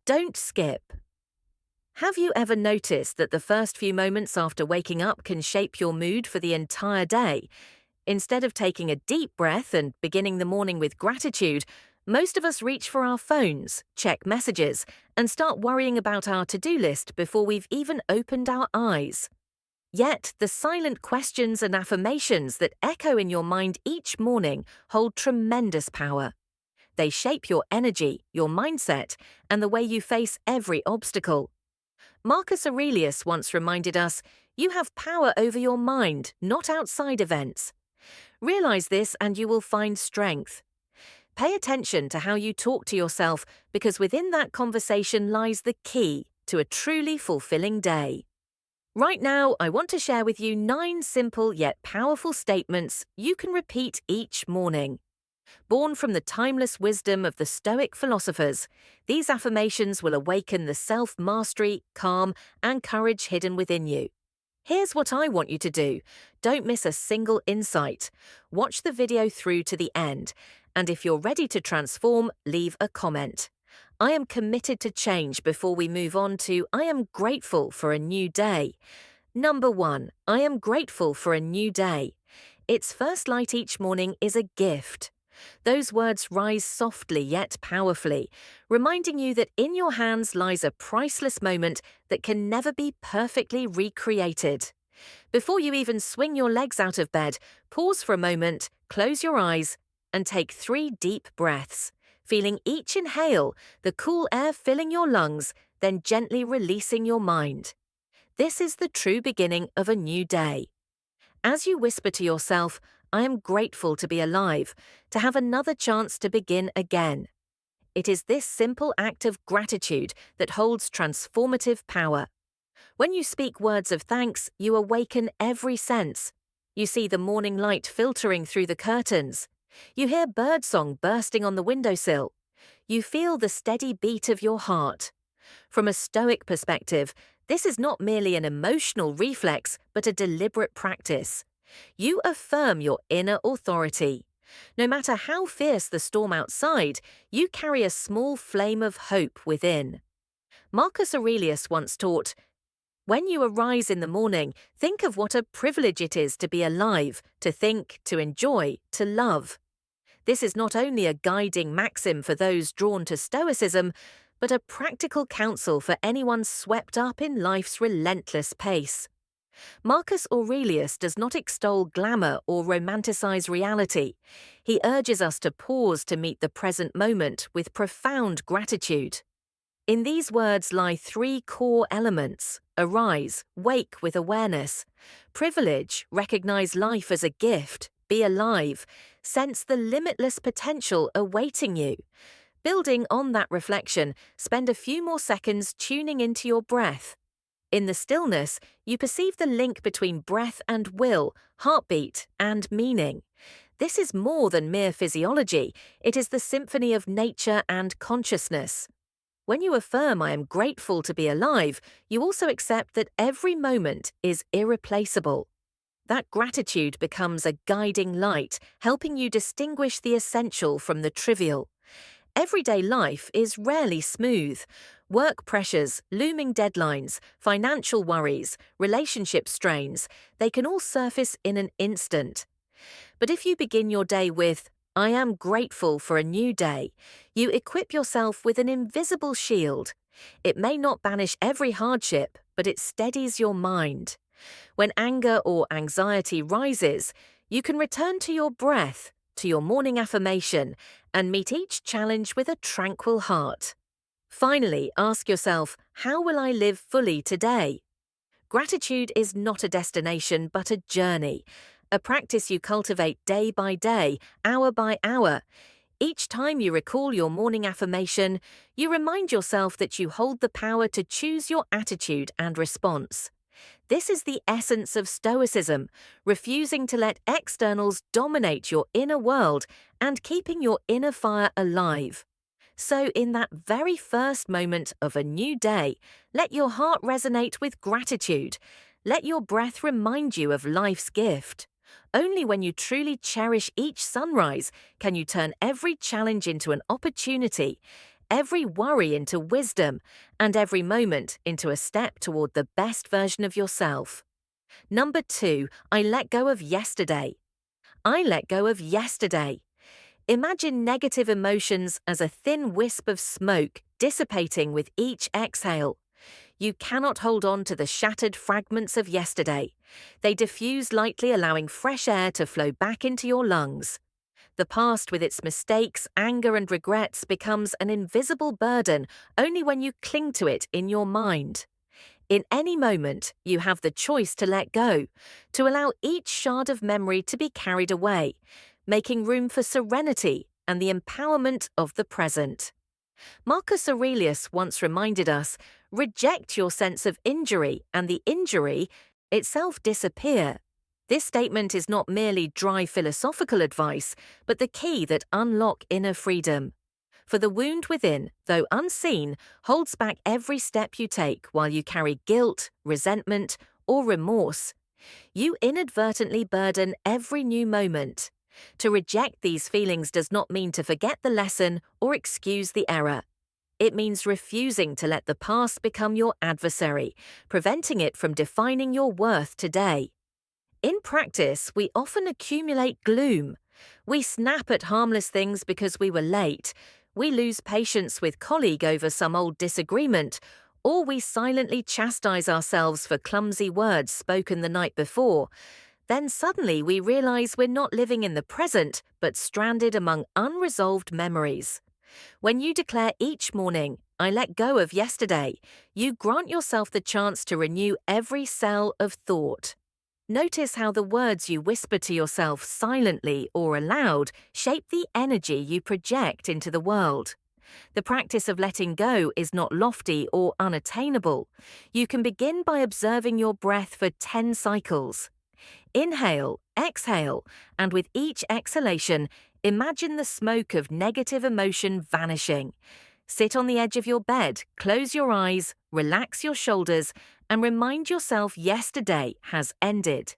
Don't skip. Have you ever noticed that the first few moments after waking up can shape your mood for the entire day? Instead of taking a deep breath and beginning the morning with gratitude, most of us reach for our phones, check messages, and start worrying about our to-do list before we've even opened our eyes. Yet, the silent questions and affirmations that echo in your mind each morning hold tremendous power. They shape your energy, your mindset, and the way you face every obstacle. Marcus Aurelius once reminded us, "You have power over your mind, not outside events." Realize this and you will find strength. Pay attention to how you talk to yourself, because within that conversation lies the key to a truly fulfilling day. Right now, I want to share with you 9 simple yet powerful statements you can repeat each morning. Born from the timeless wisdom of the Stoic philosophers, these affirmations will awaken the self-mastery, calm, and courage hidden within you. Here's what I want you to do. Don't miss a single insight. Watch the video through to the end, and if you're ready to transform, leave a comment. I am committed to change before we move on to I am grateful for a new day. Number 1, I am grateful for a new day. Its first light each morning is a gift. Those words rise softly yet powerfully, reminding you that in your hands lies a priceless moment that can never be perfectly recreated. Before you even swing your legs out of bed, pause for a moment, close your eyes, and take 3 deep breaths, feeling each inhale, the cool air filling your lungs, then gently releasing your mind. This is the true beginning of a new day. As you whisper to yourself, I am grateful to be alive, to have another chance to begin again. It is this simple act of gratitude that holds transformative power. When you speak words of thanks, you awaken every sense. You see the morning light filtering through the curtains. You hear birdsong bursting on the windowsill. You feel the steady beat of your heart. From a Stoic perspective, this is not merely an emotional reflex, but a deliberate practice. You affirm your inner authority. No matter how fierce the storm outside, you carry a small flame of hope within. Marcus Aurelius once taught, "When you arise in the morning, think of what a privilege it is to be alive, to think, to enjoy, to love." This is not only a guiding maxim for those drawn to Stoicism, but a practical counsel for anyone swept up in life's relentless pace. Marcus Aurelius does not extol glamour or romanticize reality. He urges us to pause to meet the present moment with profound gratitude. In these words lie 3 core elements: arise, wake with awareness; privilege, recognize life as a gift; be alive, sense the limitless potential awaiting you. Building on that reflection, spend a few more seconds tuning into your breath. In the stillness, you perceive the link between breath and will, heartbeat and meaning. This is more than mere physiology, it is the symphony of nature and consciousness. When you affirm I am grateful to be alive, you also accept that every moment is irreplaceable. That gratitude becomes a guiding light, helping you distinguish the essential from the trivial. Everyday life is rarely smooth. Work pressures, looming deadlines, financial worries, relationship strains, they can all surface in an instant. But if you begin your day with, I am grateful for a new day, you equip yourself with an invisible shield. It may not banish every hardship, but it steadies your mind. When anger or anxiety rises, you can return to your breath, to your morning affirmation, and meet each challenge with a tranquil heart. Finally, ask yourself, how will I live fully today? Gratitude is not a destination, but a journey, a practice you cultivate day by day, hour by hour. Each time you recall your morning affirmation, you remind yourself that you hold the power to choose your attitude and response. This is the essence of Stoicism, refusing to let externals dominate your inner world and keeping your inner fire alive. So in that very first moment of a new day, let your heart resonate with gratitude. Let your breath remind you of life's gift. Only when you truly cherish each sunrise can you turn every challenge into an opportunity, every worry into wisdom, and every moment into a step toward the best version of yourself. Number 2, I let go of yesterday. I let go of yesterday. Imagine negative emotions as a thin wisp of smoke dissipating with each exhale. You cannot hold on to the shattered fragments of yesterday. They diffuse lightly, allowing fresh air to flow back into your lungs. The past with its mistakes, anger, and regrets becomes an invisible burden only when you cling to it in your mind. In any moment, you have the choice to let go, to allow each shard of memory to be carried away, making room for serenity and the empowerment of the present. Marcus Aurelius once reminded us, reject your sense of injury and the injury itself disappear. This statement is not merely dry philosophical advice, but the key that unlock inner freedom. For the wound within, though unseen, holds back every step you take while you carry guilt, resentment, or remorse. You inadvertently burden every new moment. To reject these feelings does not mean to forget the lesson or excuse the error. It means refusing to let the past become your adversary, preventing it from defining your worth today. In practice, we often accumulate gloom. We snap at harmless things because we were late. We lose patience with colleague over some old disagreement, or we silently chastise ourselves for clumsy words spoken the night before. Then suddenly we realize we're not living in the present, but stranded among unresolved memories. When you declare each morning, I let go of yesterday, you grant yourself the chance to renew every cell of thought. Notice how the words you whisper to yourself silently or aloud shape the energy you project into the world. The practice of letting go is not lofty or unattainable. You can begin by observing your breath for 10 cycles. Inhale, exhale, and with each exhalation, imagine the smoke of negative emotion vanishing. Sit on the edge of your bed, close your eyes, relax your shoulders, and remind yourself yesterday has ended.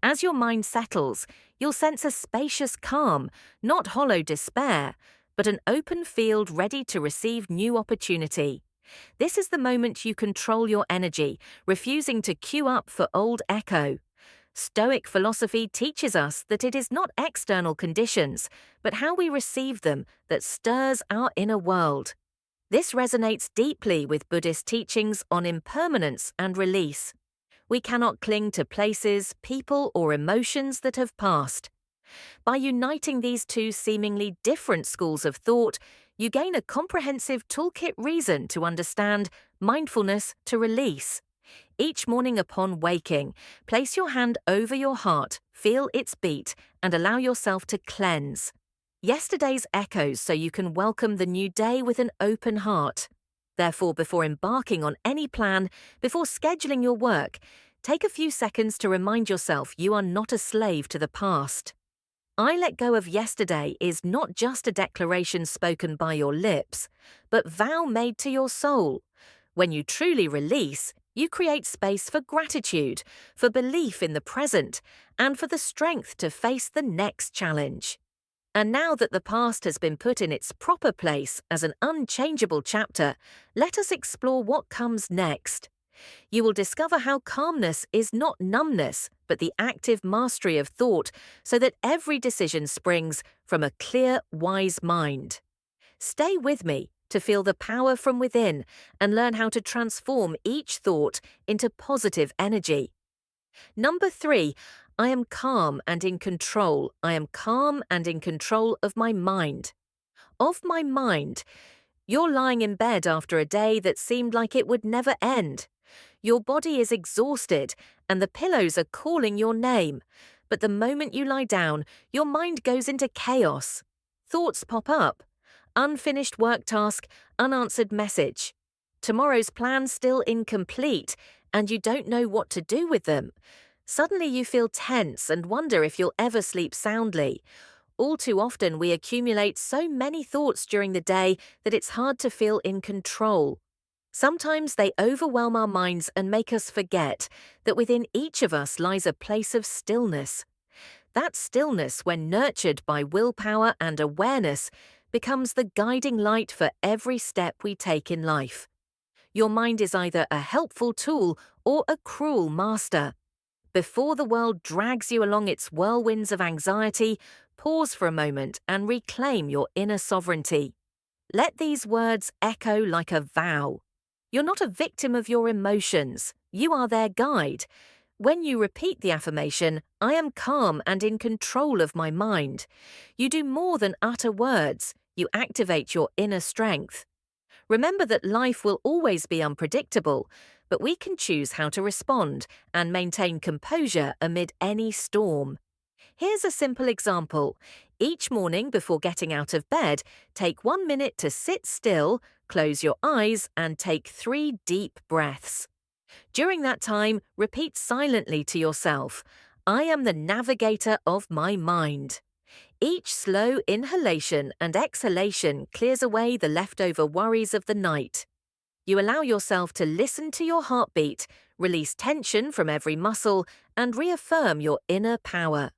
As your mind settles, you'll sense a spacious calm, not hollow despair, but an open field ready to receive new opportunity. This is the moment you control your energy, refusing to queue up for old echo. Stoic philosophy teaches us that it is not external conditions, but how we receive them that stirs our inner world. This resonates deeply with Buddhist teachings on impermanence and release. We cannot cling to places, people, or emotions that have passed. By uniting these two seemingly different schools of thought, you gain a comprehensive toolkit reason to understand mindfulness to release. Each morning upon waking, place your hand over your heart, feel its beat, and allow yourself to cleanse. Yesterday's echoes so you can welcome the new day with an open heart. Therefore, before embarking on any plan, before scheduling your work, take a few seconds to remind yourself you are not a slave to the past. I let go of yesterday is not just a declaration spoken by your lips, but vow made to your soul. When you truly release, you create space for gratitude, for belief in the present, and for the strength to face the next challenge. And now that the past has been put in its proper place as an unchangeable chapter, let us explore what comes next. You will discover how calmness is not numbness, but the active mastery of thought, so that every decision springs from a clear, wise mind. Stay with me to feel the power from within and learn how to transform each thought into positive energy. Number 3, I am calm and in control. I am calm and in control of my mind. Of my mind. You're lying in bed after a day that seemed like it would never end. Your body is exhausted and the pillows are calling your name. But the moment you lie down, your mind goes into chaos. Thoughts pop up. Unfinished work task, unanswered message. Tomorrow's plan still incomplete, and you don't know what to do with them. Suddenly you feel tense and wonder if you'll ever sleep soundly. All too often we accumulate so many thoughts during the day that it's hard to feel in control. Sometimes they overwhelm our minds and make us forget that within each of us lies a place of stillness. That stillness, when nurtured by willpower and awareness, becomes the guiding light for every step we take in life. Your mind is either a helpful tool or a cruel master. Before the world drags you along its whirlwinds of anxiety, pause for a moment and reclaim your inner sovereignty. Let these words echo like a vow. You're not a victim of your emotions. You are their guide. When you repeat the affirmation, "I am calm and in control of my mind," you do more than utter words. You activate your inner strength. Remember that life will always be unpredictable, but we can choose how to respond and maintain composure amid any storm. Here's a simple example. Each morning before getting out of bed, take 1 minute to sit still, close your eyes, and take 3 deep breaths. During that time, repeat silently to yourself, "I am the navigator of my mind." Each slow inhalation and exhalation clears away the leftover worries of the night. You allow yourself to listen to your heartbeat, release tension from every muscle, and reaffirm your inner power.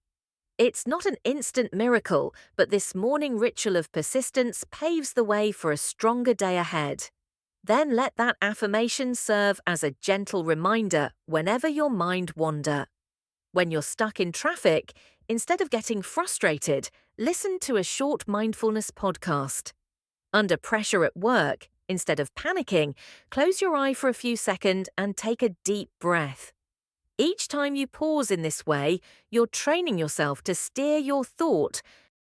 It's not an instant miracle, but this morning ritual of persistence paves the way for a stronger day ahead. Then let that affirmation serve as a gentle reminder whenever your mind wanders. When you're stuck in traffic, instead of getting frustrated, listen to a short mindfulness podcast. Under pressure at work, instead of panicking, close your eye for a few seconds and take a deep breath. Each time you pause in this way, you're training yourself to steer your thought,